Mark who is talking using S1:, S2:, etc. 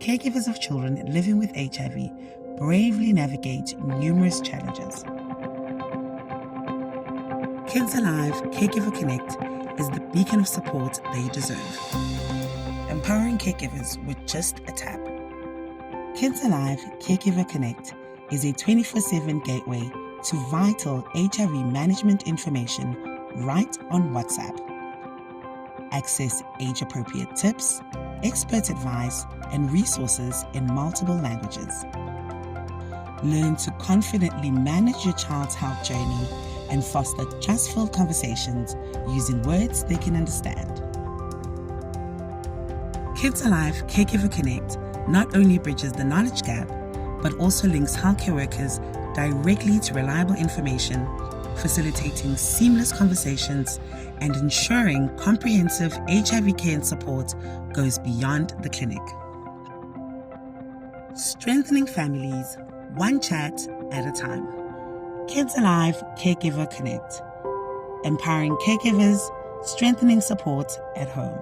S1: caregivers of children living with HIV bravely navigate numerous challenges. KidzAlive Caregiver Connect is the beacon of support they deserve, empowering caregivers with just a tap. KidzAlive Caregiver Connect is a 24/7 gateway to vital HIV management information right on WhatsApp. Access age-appropriate tips, expert advice, and resources in multiple languages. Learn to confidently manage your child's health journey and foster trustful conversations using words they can understand. KidzAlive Caregiver Connect not only bridges the knowledge gap, but also links healthcare workers directly to reliable information, facilitating seamless conversations and ensuring comprehensive HIV care and support goes beyond the clinic. Strengthening families, one chat at a time. KidzAlive Caregiver Connect, empowering caregivers, strengthening support at home.